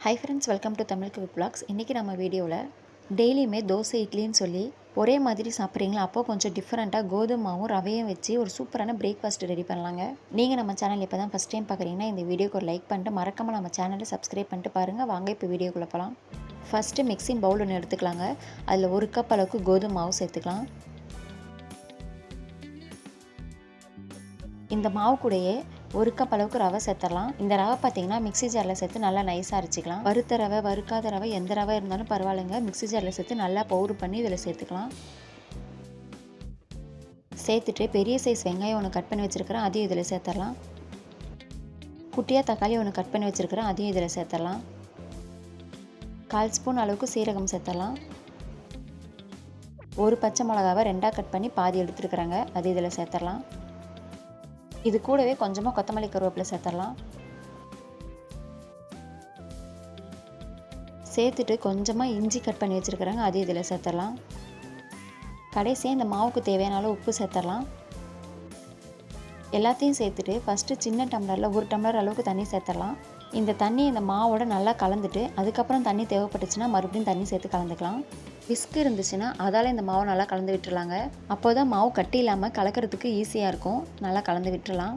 Hi friends, welcome to Tamil quick vlogs. இன்றைக்கி நம்ம வீடியோவில் டெய்லியுமே தோசை இட்லின்னு சொல்லி ஒரே மாதிரி சாப்பிட்றீங்களா? அப்போ கொஞ்சம் டிஃப்ரெண்ட்டாக கோதுமாவும் ரவையும் வச்சு ஒரு சூப்பரான பிரேக்ஃபாஸ்ட் ரெடி பண்ணலாங்க. நீங்கள் நம்ம சேனல் இப்போ தான் ஃபஸ்ட் டைம் பார்க்குறீங்கன்னா இந்த வீடியோக்கு ஒரு லைக் பண்ணிட்டு மறக்காமல் நம்ம சேனலை சப்ஸ்கிரைப் பண்ணிட்டு பாருங்கள். வாங்க இப்போ வீடியோக்குள்ளே போகலாம். ஃபஸ்ட்டு மிக்சிங் பவுல் ஒன்று எடுத்துக்கலாங்க. அதில் 1 கப் அளவுக்கு கோதுமை மாவு சேர்த்துக்கலாம். இந்த மாவு கூடயே 1 கப் அளவுக்கு ரவை சேர்த்துடலாம். இந்த ரவை பார்த்தீங்கன்னா மிக்ஸி ஜாரில் சேர்த்து நல்லா நைஸாக அரைச்சிக்கலாம். வறுத்த ரவை, வறுக்காத ரவை, எந்த ரவை இருந்தாலும் பரவாயில்லைங்க. மிக்ஸி ஜாரில் சேர்த்து நல்லா பவுடர் பண்ணி இதில் சேர்த்துக்கலாம். சேர்த்துட்டு பெரிய சைஸ் வெங்காயம் ஒன்று கட் பண்ணி வச்சுருக்கிறேன், அதையும் இதில் சேர்த்துடலாம். குட்டியாக தக்காளி ஒன்று கட் பண்ணி வச்சுருக்கிறேன், அதையும் இதில் சேர்த்துடலாம். 1/4 ஸ்பூன் அளவுக்கு சீரகம் சேர்த்துடலாம். ஒரு பச்சை மிளகாவை 2ஆக கட் பண்ணி பாதி எடுத்துருக்குறாங்க, அது இதில் சேர்த்துடலாம். இது கூடவே கொஞ்சமாக கொத்தமல்லி கருவேப்பிலை சேர்த்துடலாம். சேர்த்துட்டு கொஞ்சமாக இஞ்சி கட் பண்ணி வச்சுருக்குறாங்க, அது இதில் சேர்த்துடலாம். கடைசியாக இந்த மாவுக்கு தேவையான அளவு உப்பு சேர்த்துடலாம். எல்லாத்தையும் சேர்த்துட்டு ஃபஸ்ட்டு சின்ன டம்ளரில் 1 டம்ளர் அளவுக்கு தண்ணி சேர்த்துடலாம். இந்த தண்ணி இந்த மாவோட நல்லா கலந்துட்டு அதுக்கப்புறம் தண்ணி தேவைப்பட்டுச்சுன்னா மறுபடியும் தண்ணி சேர்த்து கலந்துக்கலாம். விஸ்க் இருந்துச்சுன்னா அதால் இந்த மாவை நல்லா கலந்து விட்டுருலாங்க. அப்போ தான் மாவு கட்டி இல்லாமல் கலக்கிறதுக்கு ஈஸியாக இருக்கும். நல்லா கலந்து விட்டுறலாம்.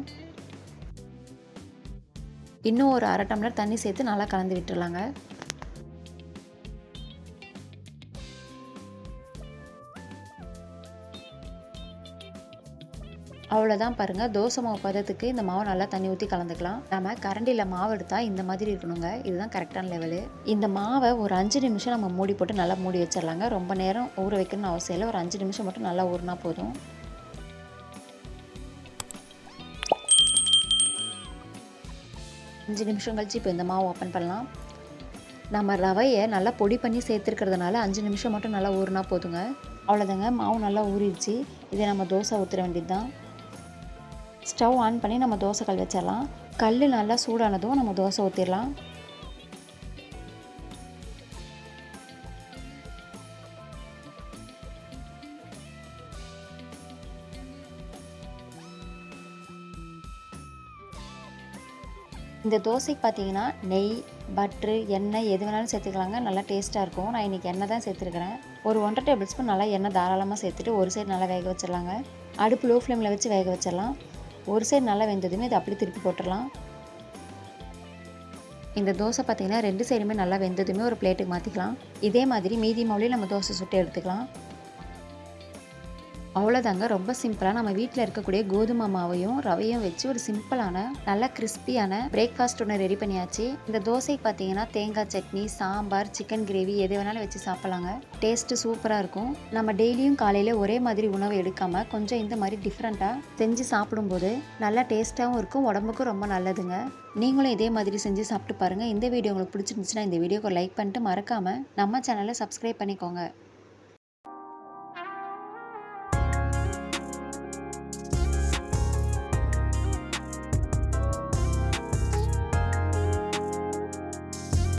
இன்னும் ஒரு 1/2 டம்ளர் தண்ணி சேர்த்து நல்லா கலந்து விட்டுருலாங்க. அவ்வளோதான் பாருங்கள். தோசை மாவு பதத்துக்கு இந்த மாவு நல்லா தண்ணி ஊற்றி கலந்துக்கலாம். நம்ம கரண்டியில் மாவு எடுத்தால் இந்த மாதிரி இருக்கணுங்க. இதுதான் கரெக்டான லெவலு. இந்த மாவை ஒரு 5 நிமிஷம் நம்ம மூடி போட்டு நல்லா மூடி வச்சிடலாங்க. ரொம்ப நேரம் ஊற வைக்கணும்னு அவசியம் இல்லை. ஒரு 5 நிமிஷம் மட்டும் நல்லா ஊறினா போதும். அஞ்சு நிமிஷம் கழிச்சு இப்போ இந்த மாவு ஓப்பன் பண்ணலாம். நம்ம ரவையை நல்லா பொடி பண்ணி சேர்த்துருக்கிறதுனால 5 நிமிஷம் மட்டும் நல்லா ஊறினா போதுங்க. அவ்வளோதாங்க, மாவு நல்லா ஊறிடுச்சு. இதை நம்ம தோசை ஊற்றுற வேண்டியது தான். ஸ்டவ் ஆன் பண்ணி நம்ம தோசை கல் வச்சிடலாம். கல் நல்லா சூடானதும் நம்ம தோசை ஊற்றிடலாம். இந்த தோசைக்கு பார்த்தீங்கன்னா நெய், பட்ரு, எண்ணெய் எது வேணாலும் சேர்த்துக்கலாங்க. நல்லா டேஸ்ட்டாக இருக்கும். நான் இன்றைக்கி எண்ணெய் தான் சேர்த்துருக்கிறேன். ஒரு 1½ டேபிள் ஸ்பூன் நல்லா எண்ணெய் தாராளமாக சேர்த்துட்டு ஒரு சைடு நல்லா வேக வச்சிடலாங்க. அடுப்பு லோ ஃப்ளேமில் வச்சு வேக வச்சிடலாம். ஒரு சைடு நல்லா வெந்ததுமே இதை அப்படி திருப்பி போட்டுடலாம். இந்த தோசை பார்த்திங்கன்னா 2 சைடுமே நல்லா வெந்ததுமே ஒரு பிளேட்டுக்கு மாற்றிக்கலாம். இதே மாதிரி மீதி மாவுலேயும் நம்ம தோசை சுட்டு எடுத்துக்கலாம். அவ்வளோதாங்க, ரொம்ப சிம்பிளாக நம்ம வீட்டில் இருக்கக்கூடிய கோதுமை மாவையும் ரவையும் வச்சு ஒரு சிம்பிளான நல்ல கிறிஸ்பியான பிரேக்ஃபாஸ்ட் ஒன்று ரெடி பண்ணியாச்சு. இந்த தோசைக்கு பார்த்தீங்கன்னா தேங்காய் சட்னி, சாம்பார், சிக்கன் கிரேவி எது வேணாலும் வச்சு சாப்பிட்லாங்க. டேஸ்ட்டு சூப்பராக இருக்கும். நம்ம டெய்லியும் காலையில் ஒரே மாதிரி உணவு எடுக்காமல் கொஞ்சம் இந்த மாதிரி டிஃப்ரெண்ட்டாக செஞ்சு சாப்பிடும்போது நல்லா டேஸ்ட்டாகவும் இருக்கும், உடம்புக்கும் ரொம்ப நல்லதுங்க. நீங்களும் இதே மாதிரி செஞ்சு சாப்பிட்டு பாருங்கள். இந்த வீடியோ உங்களுக்கு பிடிச்சிருந்துச்சுன்னா இந்த வீடியோக்கு லைக் பண்ணிட்டு மறக்காமல் நம்ம சேனலை சப்ஸ்கிரைப் பண்ணிக்கோங்க.